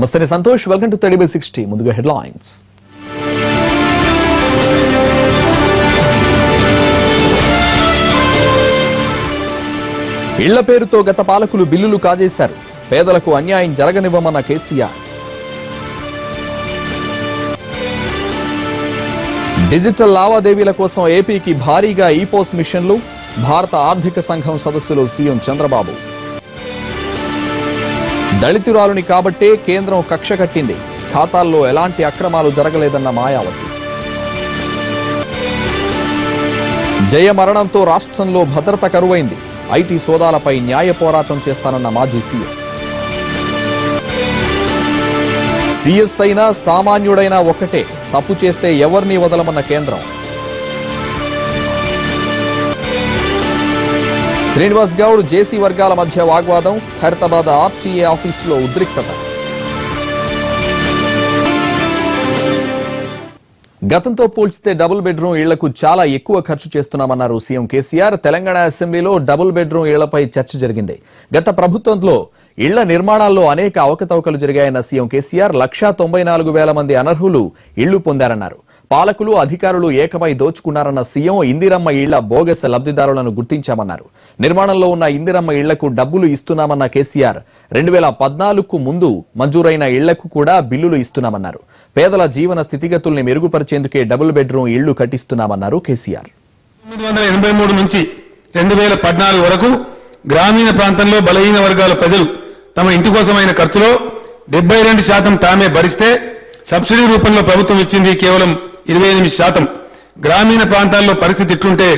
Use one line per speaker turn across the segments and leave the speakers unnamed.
నమస్తే Santosh, welcome to 30/60. ముందుగా headlines. ఇళ్ల పేరుతో గత పాలకులు బిల్లులు కాజేశారు. పేదలకు అన్యాయం జరగనివ్వమన్న కేసీఆర్. డిజిటల్ లావాదేవీల కోసం ఏపీకి భారీగా ఈపోస్ మిషన్లు. భారత ఆర్థిక సంఘం సదస్సులో సీఎం చంద్రబాబు. దళితురాలుని కాబట్టే కేంద్రం కక్ష కట్టింది. ఖాతాల్లో ఎలాంటి అక్రమాలు జరగలేదన్న మాయావతి. జయ మరణంతో రాష్ట్రంలో భద్రత కరువైంది. ఐటీ సోదాలపై న్యాయ పోరాటం చేస్తానన్న మాజీ సీఎస్ అయినా సామాన్యుడైనా ఒక్కటే, తప్పు చేస్తే ఎవరిని వదలమన్న కేంద్రం. శ్రీనివాస్ గౌడ్ జేసీ వర్గాల మధ్య వాగ్వాదం. ఖైరతాబాద్ ఆర్టీఏ ఆఫీసులో ఉద్రిక్తత. గతంతో పోల్చితే డబుల్ బెడ్రూమ్ ఇళ్లకు చాలా ఎక్కువ ఖర్చు చేస్తున్నామన్నారు సీఎం కేసీఆర్. తెలంగాణ అసెంబ్లీలో డబుల్ బెడ్రూమ్ ఇళ్లపై చర్చ జరిగింది. గత ప్రభుత్వంలో ఇళ్ల నిర్మాణాల్లో అనేక అవకతవకలు జరిగాయన్న సీఎం కేసీఆర్. 194,000 మంది అనర్హులు ఇళ్లు పొందారన్నారు. పాలకులు అధికారులు ఏకమై దోచుకున్నారన్న సీఎం. ఇందిరమ్మ ఇళ్ల బోగస్ లబ్ధిదారులను గుర్తించామన్నారు. నిర్మాణంలో ఉన్న ఇందిరమ్మ ఇళ్లకు డబ్బులు ఇస్తున్నామన్న కేసీఆర్. 2014కు ముందు మంజూరైన ఇళ్లకు కూడా బిల్లులు ఇస్తున్నామన్నారు. పేదల జీవన స్థితిగతుల్ని మెరుగుపరిచేందుకే డబుల్ బెడ్రూమ్ ఇళ్లు కట్టిస్తున్నామన్నారు కేసీఆర్.
1983 నుంచి 2014 వరకు గ్రామీణ ప్రాంతంలో బలహీన వర్గాల ప్రజలు తమ ఇంటి కోసమైన ఖర్చులో 72% తామే భరిస్తే సబ్సిడీ రూపంలో ప్రభుత్వం ఇచ్చింది కేవలం 28%. గ్రామీణ ప్రాంతాల్లో పరిస్థితి ఇట్లుంటే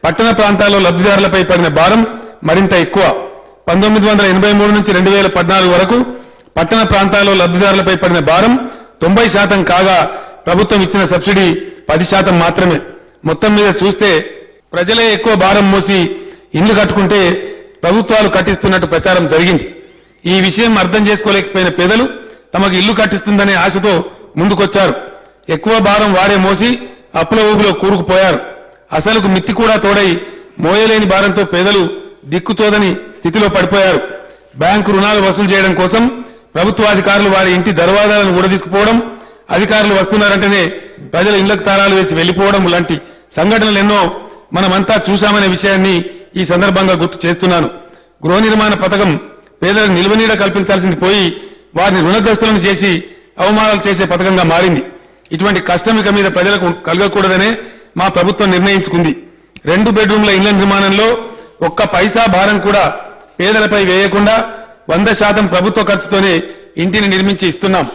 పట్టణ ప్రాంతాల్లో లబ్ధిదారులపై పడిన భారం మరింత ఎక్కువ. 1983 నుంచి 2014 వరకు పట్టణ ప్రాంతాల్లో లబ్ధిదారులపై పడిన భారం 90% కాగా ప్రభుత్వం ఇచ్చిన సబ్సిడీ 10% మాత్రమే. మొత్తం మీద చూస్తే ప్రజలే ఎక్కువ భారం మోసి ఇండ్లు కట్టుకుంటే ప్రభుత్వాలు కట్టిస్తున్నట్టు ప్రచారం జరిగింది. ఈ విషయం అర్థం చేసుకోలేకపోయిన పేదలు తమకు ఇల్లు కట్టిస్తుందనే ఆశతో ముందుకొచ్చారు. ఎక్కువ భారం వారే మోసి అప్పుల ఊబిలో కూరుకుపోయారు. అసలుకు మిత్తి కూడా తోడై మోయలేని భారంతో పేదలు దిక్కుతోదని స్థితిలో పడిపోయారు. బ్యాంకు రుణాలు వసూలు చేయడం కోసం ప్రభుత్వాధికారులు వారి ఇంటి దర్వాజాలను ఊడదీసుకుపోవడం, అధికారులు వస్తున్నారంటేనే ప్రజల ఇళ్లకు తాళాలు వేసి వెళ్లిపోవడం లాంటి సంఘటనలు ఎన్నో మనమంతా చూశామనే విషయాన్ని ఈ సందర్భంగా గుర్తు చేస్తున్నాను. గృహ నిర్మాణ పథకం పేదలకు నిల్వనీడ కల్పించాల్సింది పోయి వారిని రుణగ్రస్తులను చేసి అవమానాలు చేసే పథకంగా మారింది. ఇటువంటి కష్టం ఇక మీద ప్రజలకు కలగకూడదనే మా ప్రభుత్వం నిర్ణయించుకుంది. 2 బెడ్రూమ్ల ఇళ్ల నిర్మాణంలో ఒక్క పైసా భారం కూడా పేదలపై వేయకుండా 100% ప్రభుత్వ ఖర్చుతోనే ఇంటిని నిర్మించి ఇస్తున్నాం.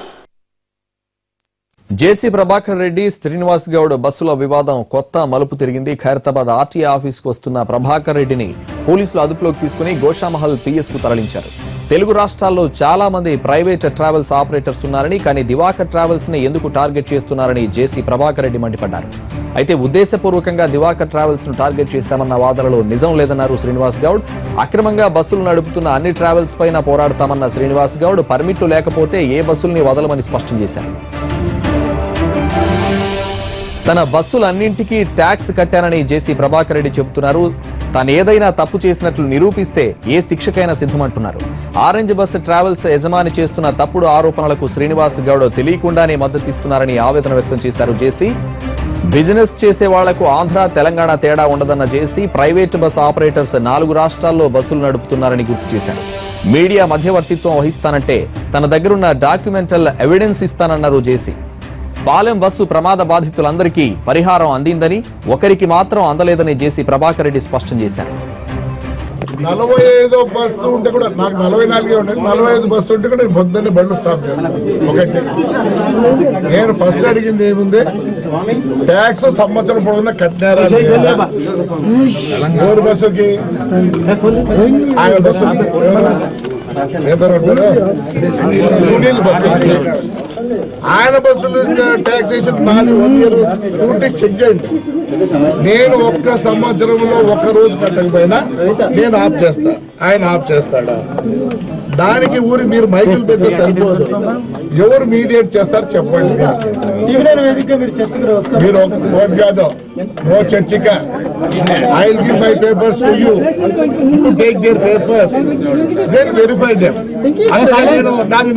జేసీ ప్రభాకర్ రెడ్డి, శ్రీనివాస్ గౌడ్ బస్సుల వివాదం కొత్త మలుపు తిరిగింది. ఖైరతాబాద్ ఆర్టీఏ ఆఫీసుకు వస్తున్న ప్రభాకర్ రెడ్డిని పోలీసులు అదుపులోకి తీసుకుని గోషామహల్ పిఎస్ కు తరలించారు. తెలుగు రాష్ట్రాల్లో చాలా మంది ప్రైవేట్ ట్రావెల్స్ ఆపరేటర్స్ ఉన్నారని, కానీ దివాకర్ ట్రావెల్స్ ని ఎందుకు టార్గెట్ చేస్తున్నారని జేసీ ప్రభాకర్ రెడ్డి మండిపడ్డారు. అయితే ఉద్దేశపూర్వకంగా దివాకర్ ట్రావెల్స్ ను టార్గెట్ చేశామన్న వాదనలో నిజం లేదన్నారు శ్రీనివాస్ గౌడ్. అక్రమంగా బస్సులు నడుపుతున్న అన్ని ట్రావెల్స్ పైన పోరాడతామన్న శ్రీనివాస్ గౌడ్ పర్మిట్లు లేకపోతే ఏ బస్సుల్ని వదలమని స్పష్టం చేశారు. తన బస్సులన్నింటికీ ట్యాక్స్ కట్టానని జేసీ ప్రభాకర్ రెడ్డి చెబుతున్నారు. తాను ఏదైనా తప్పు చేసినట్లు నిరూపిస్తే ఏ శిక్షకైనా సిద్ధమంటున్నారు. ఆరెంజ్ బస్ ట్రావెల్స్ యజమాని చేస్తున్న తప్పుడు ఆరోపణలకు శ్రీనివాస్ గౌడ్ తెలియకుండానే మద్దతిస్తున్నారని ఆవేదన వ్యక్తం చేశారు జేసీ. బిజినెస్ చేసే వాళ్లకు ఆంధ్ర, తెలంగాణ తేడా ఉండదన్న జేసీ ప్రైవేట్ బస్ ఆపరేటర్స్ 4 రాష్ట్రాల్లో బస్సులు నడుపుతున్నారని గుర్తు చేశారు. మీడియా మధ్యవర్తిత్వం వహిస్తానంటే తన దగ్గరున్న డాక్యుమెంటల్ ఎవిడెన్స్ ఇస్తానన్నారు జేసీ. పాలెం బస్సు ప్రమాద బాధితులందరికీ పరిహారం అందిందని, ఒకరికి మాత్రం అందలేదని జేసీ ప్రభాకర్ రెడ్డి స్పష్టం చేశారు.
45 బస్సు ఉంటే కూడా నాకు 44 ఉండేది. 45 బస్సు ఉంటే కూడా నేను పొద్దున్నే బండ్లు స్టాప్ చేస్తాను. ఒకటి నేను ఫస్ట్ అడిగింది ఏముంది, ట్యాక్స్ సంవత్సరం పొడవునా కట్టారా? ఎవరు బస్సుకి? ఆయన బస్సు సునీల్ బస్సు, ఆయన బస్సులు ట్యాక్సేషన్ 1 year డ్యూటీ చెక్ చేయండి. నేను ఒక్క సంవత్సరంలో ఒక్క రోజు కట్టకపోయినా నేను ఆఫ్ చేస్తా, ఆయన ఆఫ్ చేస్తాడా? దానికి ఊరి మీరు మైకులు పెడితే సరిపోదు. ఎవరు మీడియేట్ చేస్తారు చెప్పండి. మీరు కాదు no చర్చిక I will give my papers to you. You take their papers. Then verify them.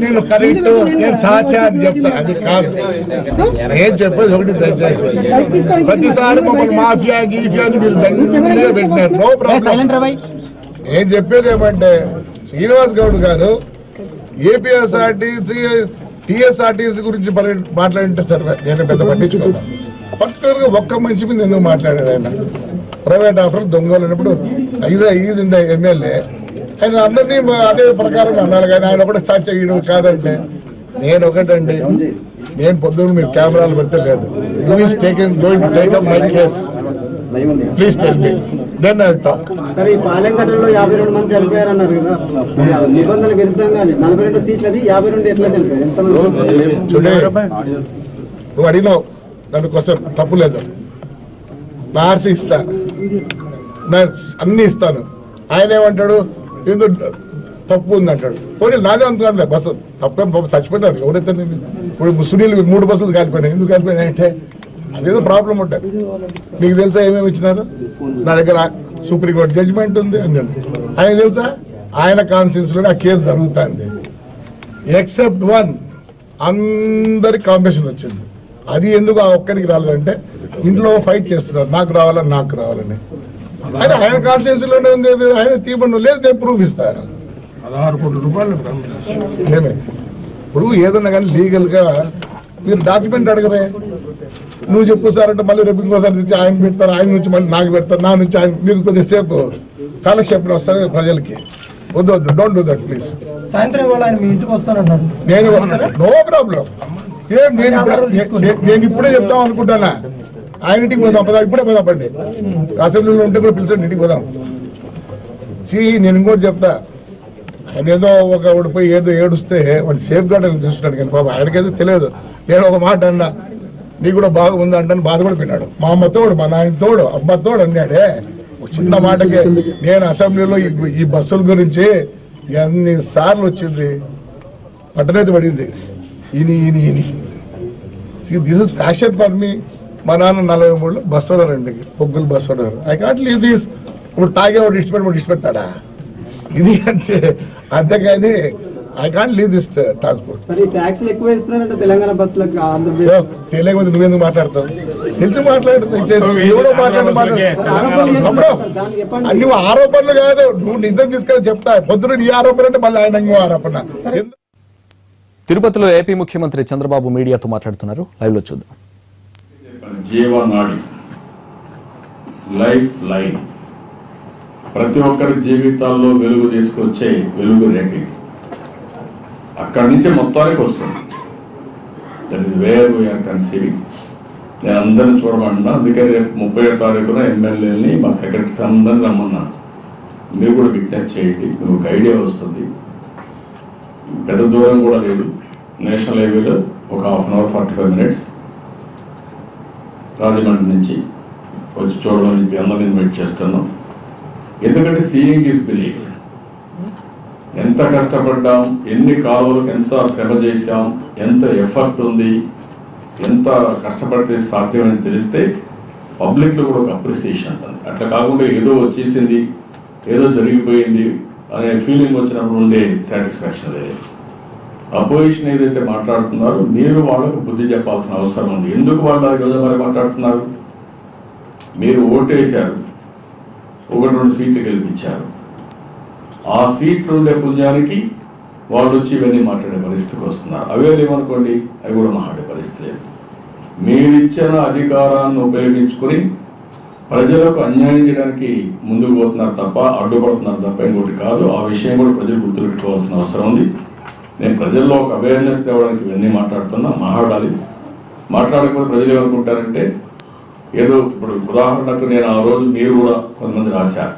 నేను కరెక్ట్ నేను సాచా అని చెప్తా. అది కాదు నేను చెప్పేది ఒకటి దయచేసి. ప్రతిసారి మమ్మల్ని మాఫియా గీఫియా అని మీరు దండిగా పెట్టినారు. No problem. నేను చెప్పేది ఏమంటే శ్రీనివాస్ గౌడ్ గారు ఏపీఎస్ఆర్టీసీ టీఎస్ఆర్టీసీ గురించి మాట్లాడింటే సార్ నేను పెద్ద పట్టించుకున్నాను. పర్టికులర్ గా ఒక్క మనిషి మీద ఎందుకు మాట్లాడాడు ఆయన? ప్రైవేట్ ఆఫర్ దొంగలు అన్నప్పుడు ఈజ్ ఇన్ ద ఎమ్మెల్యే ఆయన అందరినీ అదే ప్రకారం అన్నారు. కానీ ఆయన ఒకటి సాధ్యం కాదంటే నేను ఒకటండి, నేను పొద్దున్న మీరు కెమెరాలు పెట్టలేదు. Please take up my case. Please tell me then I will talk.
సరే, ఈ పాలెంకట్టలో 52 మంది చనిపోయారన్నారు కదా, నిబంధనల విరుద్ధంగానే 42 సీట్లది 52 ఎట్లా చనిపోయారు?
నువ్వు అడిగినావు దాని కోసం తప్పు లేదు. నా ఆర్సీ ఇస్తా, అన్ని ఇస్తాను. ఆయన ఏమంటాడు ఎందుకు తప్పు ఉంది అంటాడు. పోనీ నాదే అనుకున్నాను బస్సు తప్పేం చచ్చిపోతాను. ఎవరైతే ఇప్పుడు సునీల్ 3 బస్సులు కాలిపోయినాయి. ఎందుకు కాలిపోయినాయి అంటే అదేదో ప్రాబ్లం ఉంటుంది. మీకు తెలుసా ఏమేమి ఇచ్చినారు? నా దగ్గర సుప్రీంకోర్టు జడ్జిమెంట్ ఉంది అని. ఆయన తెలుసా ఆయన కాన్స్టిట్యూన్స్ లోనే ఆ కేసు జరుగుతుంది. ఎక్సెప్ట్ 1 అందరి కాంపిటీషన్ వచ్చింది. అది ఎందుకు ఆ ఒక్కరికి రాలేదంటే ఇంట్లో ఫైట్ చేస్తున్నారు, నాకు రావాలని. ఆయన కాన్స్టిట్యూన్స్ లోనే ఉంది. ఆయన తీయబడి లేదు, నేను ప్రూఫ్ ఇస్తాను. 16 కోట్ల రూపాయలు ఏమే. ఇప్పుడు ఏదన్నా కానీ లీగల్ గా మీరు డాక్యుమెంట్ అడగరే. నువ్వు చెప్పు సార్ అంటే మళ్ళీ రేపు ఇంకోసారి తెచ్చి ఆయన పెడతారు, ఆయన నుంచి మళ్ళీ నాకు పెడతారు, నా నుంచి ఆయన. మీకు కొద్దిసేపు కాలక్షేపం వస్తుంది ప్రజలకి. వద్దు డోంట్ డూ దట్ ప్లీజ్.
సాయంత్రం ఆయన మీ ఇంటికి వస్తానన్నారు.
నేను నో ప్రాబ్లం. నేను ఇప్పుడే చెప్తాం అనుకుంటానా. ఆయన ఇంటికి పోదాం, ఇప్పుడే పోదాంపండి. అసెంబ్లీలో ఉంటే కూడా పిలిచండి, ఇంటికి పోదాం. నేను ఇంకోటి చెప్తా. ఆయన ఏదో ఒకడు పోయి ఏదో ఏడుస్తే వాడు సేఫ్ గార్డ్ అని చూస్తున్నాడు. కానీ బాబా ఆయనకైతే తెలియదు. నేను ఒక మాట అన్నా, నీకు కూడా బాగుంది అంటాను బాధపడిపోయినాడు. మా అమ్మ తోడు, మా నాయన తోడు, అబ్బా తోడు అన్నాడే. ఒక చిన్న మాటకే నేను అసెంబ్లీలో ఈ బస్సుల గురించి ఎన్నిసార్లు వచ్చింది, పట్టనేది పడింది. ఈని this is fashion for me. మా నాన్న 43లో బస్సు ఓనరండి, పొగ్గులు bus owner. I can't leave this. ఇప్పుడు తాగేవాడు ఇష్టపెడతాడా? ఇది అంతేగాని I can't leave this transport. తెలియకపోతే నువ్వెందుకు మాట్లాడతావు? తెలిసి నువ్వు ఆరోపణలు కాదు, నువ్వు నిజం తీసుకొని చెప్తా. పొద్దున నీ ఆరోపణ అంటే మళ్ళీ ఆయన ఇంకో ఆరోపణ.
తిరుపతిలో ఏపీ ముఖ్యమంత్రి చంద్రబాబు మీడియాతో మాట్లాడుతున్నారు. లైవ్ లో చూద్దాం.
జీవనాడి, లైఫ్ లైన్, ప్రతి ఒక్కరి జీవితాల్లో వెలుగు తీసుకొచ్చే వెలుగు రేఖ. అక్కడి నుంచి మొత్తానికి వస్తుంది. That is where we are conceiving. నేను అందరిని చూడమన్నా. అందుకే రేపు 30వ తారీఖున ఎమ్మెల్యేలని మా సెక్రటరీస్ అందరిని రమ్మన్నా. మీరు కూడా విట్నెస్ చేయండి, మీకు ఒక ఐడియా వస్తుంది. పెద్ద దూరం కూడా లేదు. నేషనల్ హైవేలో ఒక 1/2 అవర్ 45 మినిట్స్ రాజమండ్రి నుంచి వచ్చి చూడమని చెప్పి అందరిని ఇన్వైట్ చేస్తున్నాం. ఎందుకంటే సీయింగ్ ఈజ్ బిలీఫ్. ఎంత కష్టపడ్డాం, ఎన్ని కాలువలకు ఎంత శ్రమ చేశాం, ఎంత ఎఫర్ట్ ఉంది, ఎంత కష్టపడితే సాధ్యమని తెలిస్తే పబ్లిక్లో కూడా ఒక అప్రిసియేషన్ ఉంటుంది. అట్లా కాకుండా ఏదో వచ్చేసింది, ఏదో జరిగిపోయింది అనే ఫీలింగ్ వచ్చినప్పుడు ఉండే సాటిస్ఫాక్షన్ లేదు. అపోజిషన్ ఏదైతే మాట్లాడుతున్నారో మీరు వాళ్ళకు బుద్ధి చెప్పాల్సిన అవసరం ఉంది. ఎందుకు వాళ్ళు ఈరోజు మరి మాట్లాడుతున్నారు? మీరు ఓటేశారు, 1-2 సీట్లు గెలిపించారు. ఆ సీట్లు ఉండే పుణ్యానికి వాళ్ళు వచ్చి ఇవన్నీ మాట్లాడే పరిస్థితికి వస్తున్నారు. అవే లేవనుకోండి, అవి కూడా మాట్లాడే పరిస్థితి లేదు. మీరిచ్చిన అధికారాన్ని ఉపయోగించుకొని ప్రజలకు అన్యాయం చేయడానికి ముందుకు పోతున్నారు తప్ప, అడ్డుపడుతున్నారు తప్ప ఇంకోటి కాదు. ఆ విషయం కూడా ప్రజలు గుర్తుపెట్టుకోవాల్సిన అవసరం ఉంది. నేను ప్రజల్లో ఒక అవేర్నెస్ తేవడానికి ఇవన్నీ మాట్లాడుతున్నా. మాట్లాడాలి. మాట్లాడకపోతే ప్రజలు ఏమనుకుంటారంటే ఏదో, ఇప్పుడు ఉదాహరణకు నేను ఆ రోజు మీరు కూడా కొంతమంది రాశారు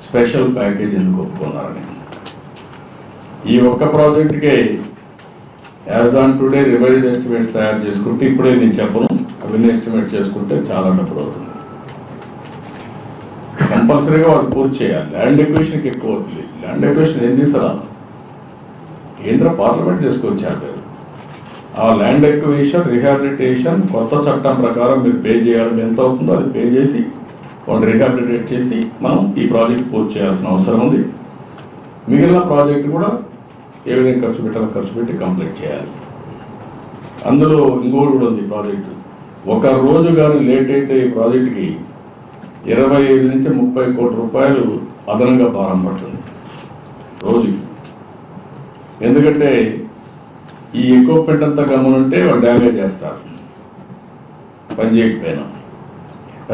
స్పెషల్ ప్యాకేజ్ ఎందుకు ఒప్పుకున్నారని. ఈ ఒక్క ప్రాజెక్టుకే as on today revised estimates తయారు చేసుకుంటే, ఇప్పుడే నేను చెప్పను, అవన్నీ ఎస్టిమేట్ చేసుకుంటే చాలా డబ్బులు అవుతుంది. కంపల్సరీగా వాళ్ళు పూర్తి చేయాలి. ల్యాండ్ ఎక్విజిషన్కి ఎక్కువ అవుతుంది. ల్యాండ్ ఎక్విజిషన్ ఏం చేస్తారా? కేంద్ర పార్లమెంట్ తీసుకొచ్చారు. ఆ ల్యాండ్ ఎక్విజిషన్, రిహాబిలిటేషన్ కొత్త చట్టం ప్రకారం మీరు పే చేయాలని ఎంత అవుతుందో అది పే చేసి వాళ్ళు రీహాబిలిటేట్ చేసి మనం ఈ ప్రాజెక్ట్ పూర్తి చేయాల్సిన అవసరం ఉంది. మిగిలిన ప్రాజెక్ట్ కూడా ఏ విధంగా ఖర్చు పెట్టాలో ఖర్చు పెట్టి కంప్లీట్ చేయాలి. అందులో ఇంకోటి కూడా ఉంది ప్రాజెక్టు. ఒక రోజు కానీ లేట్ అయితే ఈ ప్రాజెక్టుకి 25 నుంచి 30 కోట్ల రూపాయలు అదనంగా భారం పడుతుంది రోజుకి. ఎందుకంటే ఈ ఎక్విప్మెంట్ అంతా గమనుంటే వాళ్ళు డ్యామేజ్ చేస్తారు పని చేయకపోయినా.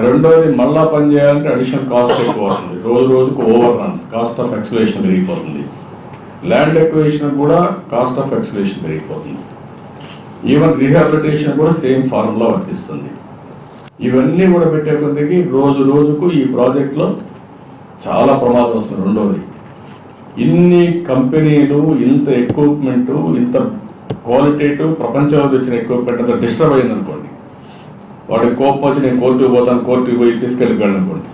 రెండోది మళ్ళా పని చేయాలంటే అడిషనల్ కాస్ట్ ఎక్కువ అవుతుంది. రోజుకు over runs, cost of excavation పెరిగిపోతుంది. ల్యాండ్ ఎక్విజిషన్ కూడా కాస్ట్ ఆఫ్ ఎక్స్కవేషన్ పెరిగిపోతుంది. ఈవెన్ రీహాబిలిటేషన్ కూడా సేమ్ ఫార్ములా వర్తిస్తుంది. ఇవన్నీ కూడా పెట్టే కొద్దికి రోజుకు ఈ ప్రాజెక్ట్లో చాలా ప్రమాదం వస్తుంది. రెండోది ఇన్ని కంపెనీలు, ఇంత ఎక్విప్మెంట్, ఇంత క్వాలిటేటివ్ ప్రపంచంలో తెచ్చిన ఎక్విప్మెంట్ అంతా డిస్టర్బ్ అయింది అనుకోండి, వాడికి కోపం వచ్చి నేను కోర్టుకు పోతాను, కోర్టుకు పోయి తీసుకెళ్ళిపోయాడు అనుకోండి,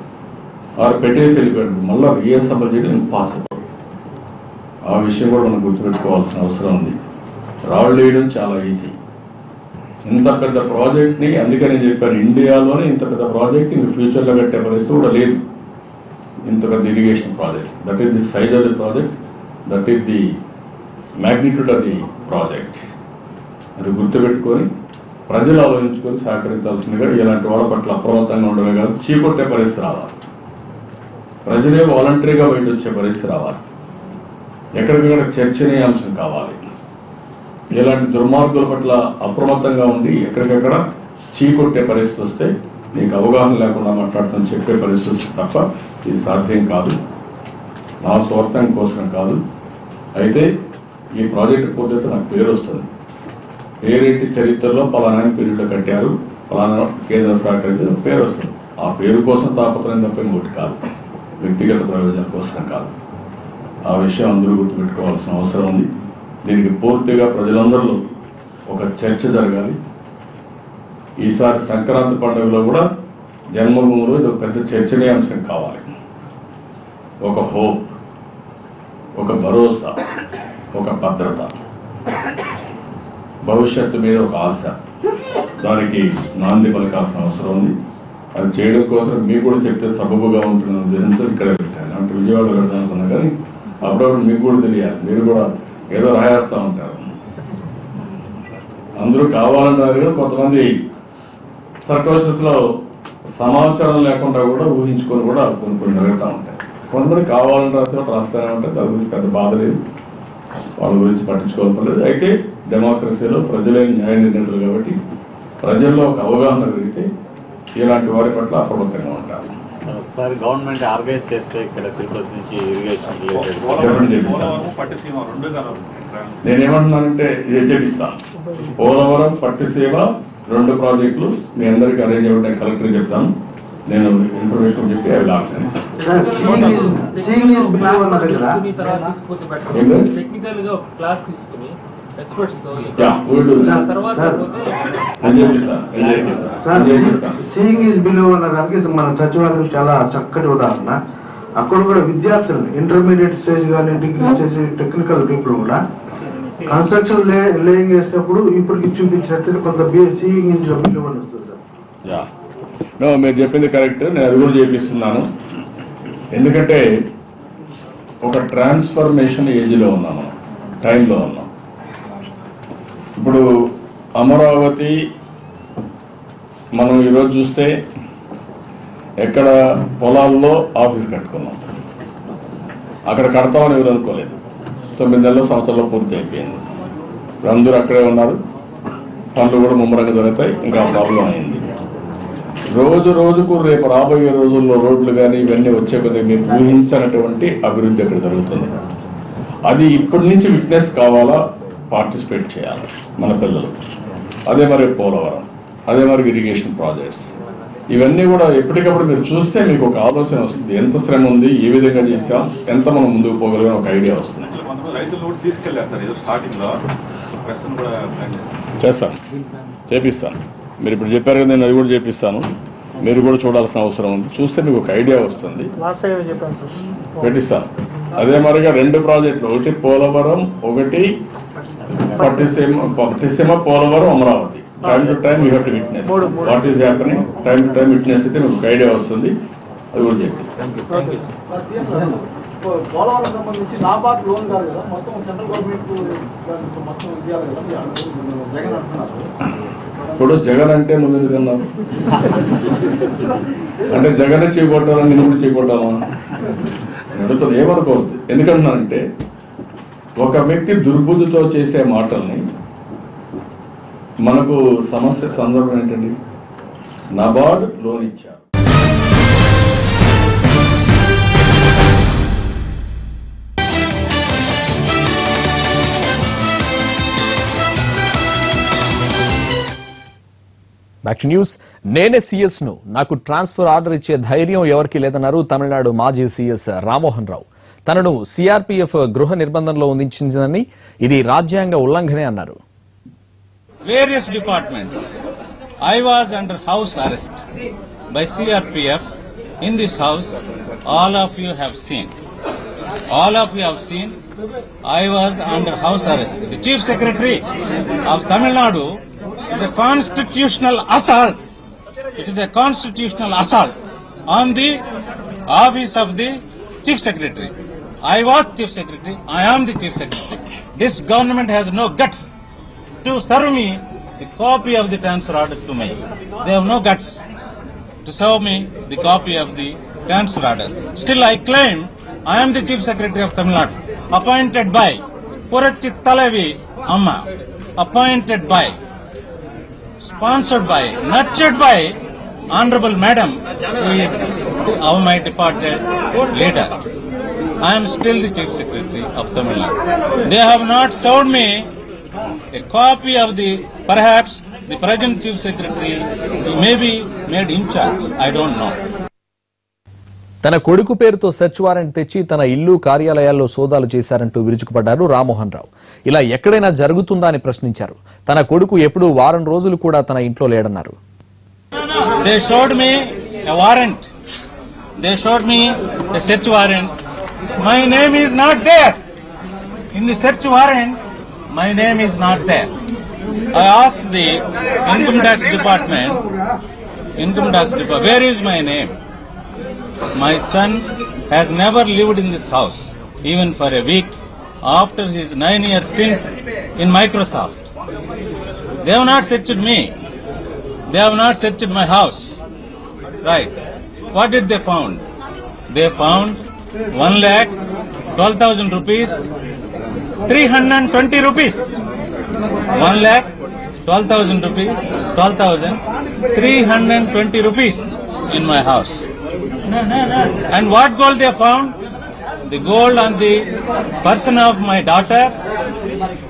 వారు పెట్టేసి వెళ్ళిపోయాడు, మళ్ళీ రీఅసెంబుల్ చేయడం ఇంపాసిబుల్. ఆ విషయం కూడా మనం గుర్తుపెట్టుకోవాల్సిన అవసరం ఉంది. రాళ్ళు వేయడం చాలా ఈజీ. ఇంత పెద్ద ప్రాజెక్ట్ని, అందుకని చెప్పాను ఇండియాలోనే ఇంత పెద్ద ప్రాజెక్ట్ ఇంక ఫ్యూచర్లో కట్టే పరిస్థితి కూడా లేదు. ఇంత పెద్ద irrigation project, that is the size of the project, that is the magnitude of the project. అది గుర్తుపెట్టుకొని ప్రజలు ఆలోచించుకొని సహకరించాల్సిందిగా ఇలాంటి వాళ్ళ పట్ల అప్రమత్తంగా ఉండమే కాదు, చీకొట్టే పరిస్థితి రావాలి. ప్రజలే వాలంటరీగా బయట వచ్చే పరిస్థితి రావాలి. ఎక్కడికక్కడ చర్చనీయాంశం కావాలి. ఇలాంటి దుర్మార్గుల పట్ల అప్రమత్తంగా ఉండి ఎక్కడికక్కడ చీకొట్టే పరిస్థితి వస్తే నీకు అవగాహన లేకుండా మాట్లాడుతాను చెప్పే పరిస్థితి తప్ప ఇది సాధ్యం కాదు. నా స్వార్థం కోసం కాదు. అయితే ఈ ప్రాజెక్టు పూర్తయితే నాకు పేరు వస్తుంది. పేరేంటి, చరిత్రలో పలానా పీరియడ్లో కట్టారు, పలానా కేంద్ర సహకరించిన పేరు వస్తుంది. ఆ పేరు కోసం తాపత్రయం తప్ప ఇంకోటి కాదు, వ్యక్తిగత ప్రయోజనం కోసం కాదు. ఆ విషయం అందరూ గుర్తుపెట్టుకోవాల్సిన అవసరం ఉంది. దీనికి పూర్తిగా ప్రజలందరిలో ఒక చర్చ జరగాలి. ఈసారి సంక్రాంతి పండుగలో కూడా జన్మభూమిలో ఇది ఒక పెద్ద చర్చనీయాంశం కావాలి. ఒక హోప్, ఒక భరోసా, ఒక భద్రత, భవిష్యత్తు మీద ఒక ఆశ, దానికి నాంది పలకాల్సిన అవసరం ఉంది. అది చేయడం కోసం మీకు కూడా చెప్తే సబబుగా ఉంటుందని ఉద్దేశంతో ఇక్కడ పెట్టాను. అంటే విజయవాడలో పెడతానుకున్నా కానీ అప్పుడప్పుడు మీకు కూడా తెలియాలి. మీరు కూడా ఏదో రాయేస్తూ ఉంటారు. అందరూ కావాలన్నారు కానీ కొంతమంది సర్కల్సెస్లో సమాచారం లేకుండా కూడా ఊహించుకొని కూడా కొన్ని జరుగుతూ ఉంటాయి. కొంతమంది కావాలని రాసి రాస్తూనే ఉంటారు. దాని గురించి పెద్ద బాధ లేదు, వాళ్ళ గురించి పట్టించుకోవాలలేదు. అయితే డెమోక్రసీలో ప్రజలే న్యాయ నిర్ణేతలు కాబట్టి ప్రజల్లో ఒక అవగాహన పెరిగితే ఇలాంటి వారి పట్ల అప్రమత్తంగా ఉంటారు.
ఒకసారి గవర్నమెంట్ ఆర్గనైజ్ చేస్తే ఇక్కడ తిరుపతి నుంచి ఇరిగేషన్
నేనేమంటున్నానంటే ఇది చేపిస్తాను. పోలవరం, పట్టిసీమ 2 ప్రాజెక్టులు మీ అందరికీ అరేంజ్ అవ్వడం నేను కలెక్టర్ చెప్తాను. నేను ఇన్ఫర్మేషన్ చెప్పి అవి ఆర్గనైజ్
సీయింగ్ ఈజ్ బిలీవ్ అన్న దానికి మన సచివాలయం చాలా చక్కటి ఉదాహరణ. అక్కడ కూడా విద్యార్థులు ఇంటర్మీడియట్ స్టేజ్ కానీ డిగ్రీ స్టేజ్ టెక్నికల్ పీపుల్ కూడా కన్స్ట్రక్షన్ లేయింగ్ చేసినప్పుడు ఇప్పటికి చూపించినట్టు కొంత సీయింగ్ ఈజ్ బిలీవ్ అని వస్తుంది సార్.
మీరు చెప్పింది కరెక్ట్. నేను అది కూడా చేపిస్తున్నాను. ఎందుకంటే ఒక ట్రాన్స్ఫర్మేషన్ ఏజ్లో ఉన్నాము, టైంలో ఉన్నాం. ఇప్పుడు అమరావతి మనం ఈరోజు చూస్తే ఎక్కడ పొలాల్లో ఆఫీస్ కట్టుకున్నాం, అక్కడ కడతామని ఎవరు అనుకోలేదు. 9 నెలల సంవత్సరంలో పూర్తి అయిపోయింది. ఇప్పుడు అందరూ అక్కడే ఉన్నారు, పనులు కూడా ముమ్మరంగా జరుగుతాయి. ఇంకా ప్రాబ్లం అయింది. రోజుకు రేపు రాబోయే రోజుల్లో రోడ్లు కానీ ఇవన్నీ వచ్చే కొద్దిగా మీరు ఊహించినటువంటి అభివృద్ధి అక్కడ జరుగుతుంది. అది ఇప్పటి నుంచి విట్నెస్ కావాలా, పార్టిసిపేట్ చేయాలి మన పిల్లలు. అదే మరి పోలవరం, అదే మరి ఇరిగేషన్ ప్రాజెక్ట్స్, ఇవన్నీ కూడా ఎప్పటికప్పుడు మీరు చూస్తే మీకు ఒక ఆలోచన వస్తుంది. ఎంత శ్రమ ఉంది, ఏ విధంగా చేసాం, ఎంత మనం ముందుకు పోగలిగిన ఒక ఐడియా వస్తుంది. చేస్తాను, చేపిస్తాను. మీరు ఇప్పుడు చెప్పారు కదా, నేను అది కూడా చేపిస్తాను. మీరు కూడా చూడాల్సిన అవసరం ఉంది. చూస్తే మీకు ఒక ఐడియా వస్తుంది, పెట్టిస్తాను. అదే మరిగా 2 ప్రాజెక్టులు, ఒకటి పోలవరం, ఒకటి Pattiseema, Polavaram, Amaravati. Time to time you have to witness what is happening. Time to time witness అయితే మీకు ఐడియా వస్తుంది. అది కూడా చేపిస్తాం.
పోలవరం సంబంధించి నాబార్డ్ లోన్ కాదు కదా, మొత్తం సెంట్రల్ గవర్నమెంట్ మొత్తం ఇవ్వాలి కదా, జగన్ అంటున్నారు.
ఇప్పుడు జగన్ అంటే నువ్వు ఎందుకన్నావు? అంటే జగనే చేయబట్టాలని నేను కూడా చేయబట్టాలా అడుగుతుంది. ఏమనుకోవద్దు. ఎందుకంటున్నానంటే ఒక వ్యక్తి దుర్బుద్ధితో చేసే మాటల్ని మనకు సమస్య సందర్భం ఏంటండి? నాబార్డ్ లోన్ ఇచ్చారు.
Back to news. నేనే సీఎస్ ను, నాకు ట్రాన్స్ఫర్ ఆర్డర్ ఇచ్చే ధైర్యం ఎవరికి లేదన్నారు తమిళనాడు మాజీ సీఎస్ రామ్మోహన్ రావు. తనను సిఆర్పీఎఫ్ గృహ నిర్బంధంలో ఉంచిందని, ఇది రాజ్యాంగ ఉల్లంఘనే అన్నారు.
Various departments. I was under house arrest by CRPF in this house. All of you have seen. All of you have seen. I was under house arrest. The Chief Secretary of Tamil Nadu is a constitutional assault. It is a constitutional assault on the office of the Chief Secretary. I was Chief Secretary. I am the Chief Secretary. This government has no guts to serve me the copy of the transfer order to me. They have no guts to serve me the copy of the transfer order. Still I claim I am the Chief Secretary of Tamil Nadu, appointed by Purachit Talavi Amma, appointed by, sponsored by, nurtured by Honorable Madam, who is my departed leader. I am still the Chief Secretary of Tamil Nadu. They have not served me a copy of the, perhaps the present Chief Secretary may be made in charge. I don't know.
తన కొడుకు పేరుతో search warrant తెచ్చి తన ఇల్లు కార్యాలయాల్లో సోదాలు చేశారంటూ విరుచుకుపడ్డారు రామ్మోహన్ రావు. ఇలా ఎక్కడైనా జరుగుతుందా అని ప్రశ్నించారు. తన కొడుకు ఎప్పుడూ వారం రోజులు కూడా తన ఇంట్లో లేడన్నారు.
They showed me a warrant. They showed me a search warrant. My name is not there. In the search warrant, my name is not there. I asked the Income Tax Department, where is my name? My son has never lived in this house, even for a week, after his 9-year stint in Microsoft. They have not searched me. They have not searched my house. Right. What did they found? They found 1,12,000 rupees, 320 rupees. 1,12,000 rupees, 12,320 rupees in my house. And what gold they found? The gold on the person of my daughter,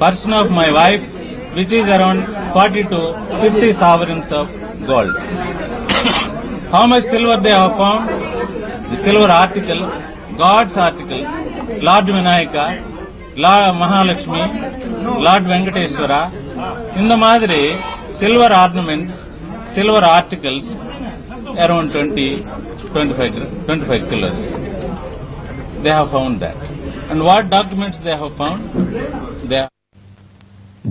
person of my wife, which is around 40 to 50 sovereigns of gold. How much silver they have found? The silver articles, God's articles, Lord Vinayaka, Lord Mahalakshmi, Lord Venkateswara, in the Madre, silver ornaments, silver articles, around 25 kilos. They have found that. And what documents they have found? They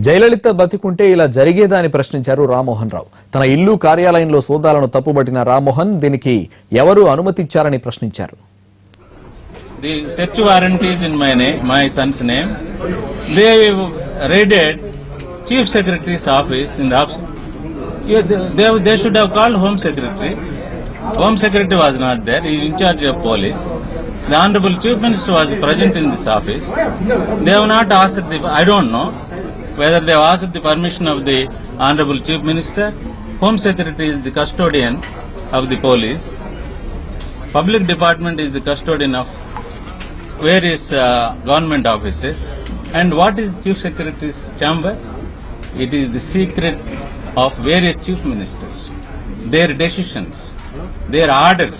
Jayalalithaa బతికుంటే ఇలా జరిగేదా అని ప్రశ్నించారు రామ్మోహన్ రావు. తన ఇల్లు కార్యాలయంలో సోదాలను తప్పుబట్టిన రామ్మోహన్ దీనికి ఎవరు అనుమతిచ్చారని ప్రశ్నించారు.
The search warrant is in my name, my son's name. They raided Chief Secretary's office in the office. They should have called Home Secretary. Home Secretary was not there. He is in charge of police. The Honorable Chief Minister was present in this office. They have not asked the, I don't know whether they have asked the permission of the Honorable Chief Minister. Home Secretary is the custodian of the police. Public Department is the custodian of various government offices. And what is Chief Secretary's chamber? It is the secret of various Chief Ministers, their decisions, their orders,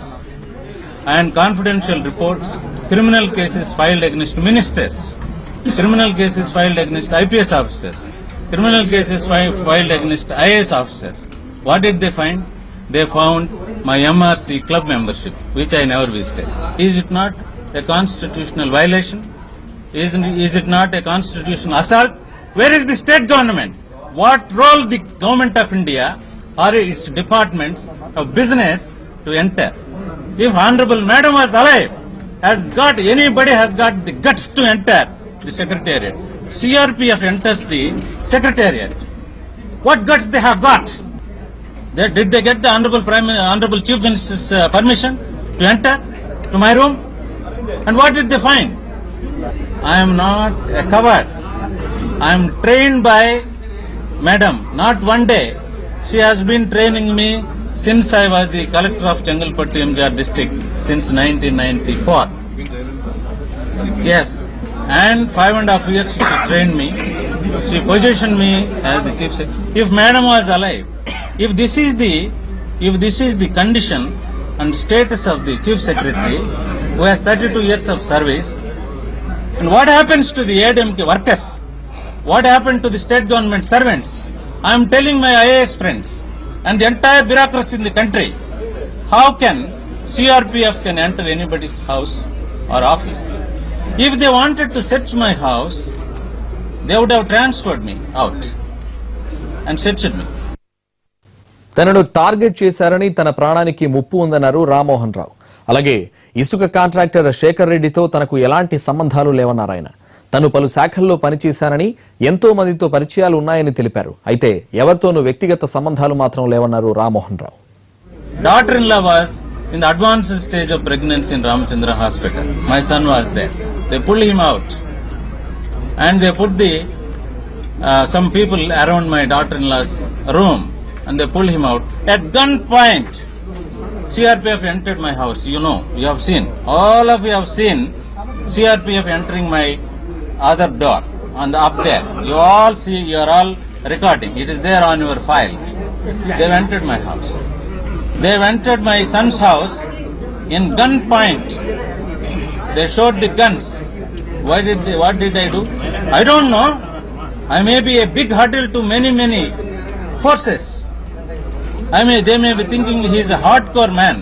and confidential reports, criminal cases filed against ministers, criminal cases filed against IPS officers, criminal cases filed against IAS officers. What did they find? They found my MRC club membership, which I never visited. Is it not a constitutional violation? Is it not a constitutional assault? Where is the state government? What role the government of India or its departments of business to enter? If Honorable Madam was alive, anybody has got the guts to enter the Secretariat. CRPF enters the Secretariat. What guts they have got? Did they get the Honorable Chief Minister's permission to enter to my room? And what did they find? I am not a coward. I am trained by Madam. Not one day. She has been training me since I was the collector of Chengalpattu MGR district since 1994. Yes. And 5.5 years she trained me. She positioned me as the chief secretary. If Madam was alive, if this is the condition and status of the chief secretary who has 32 years of service, and what happens to the ADMK workers? What happened to the state government servants? I am telling my IAS friends and the entire bureaucracy in the country, how can CRPF can enter anybody's house or office? If they wanted to search my house, they would have transferred me out and searched me.
తనను target చేశారని తన ప్రాణానికి ముప్పు ఉందన్నారు రామ్మోహన్ రావు. అలాగే ఇసుక contractor Shekhar రెడ్డితో తనకు ఎలాంటి సంబంధాలు లేవన్నారు ఆయన. తను పలు శాఖల్లో పనిచేశానని, ఎంతో మందితో పరిచయాలు ఉన్నాయని తెలిపారు. అయితే ఎవరితోనూ వ్యక్తిగత సంబంధాలు మాత్రం లేవన్నారు Rammohan Rao.
Daughter-in-law was in the advanced stage of pregnancy in Ramchandra Hospital. My son was there. They pulled him out and they put some people around my daughter-in-law's room and they pulled him out. At gunpoint, CRPF entered my house. You know, you have seen. All of you have seen CRPF entering my other door up there. You all see, you are all recording. It is there on your files. They have entered my house. They have entered my son's house in gunpoint. They showed the guns. What did I do? I don't know. I may be a big hurdle to many forces. They may be thinking he is a hardcore man.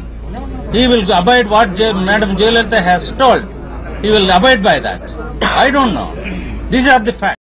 He will abide what Madam Jayalalitha has told. He will abide by that. I don't know. These are the facts.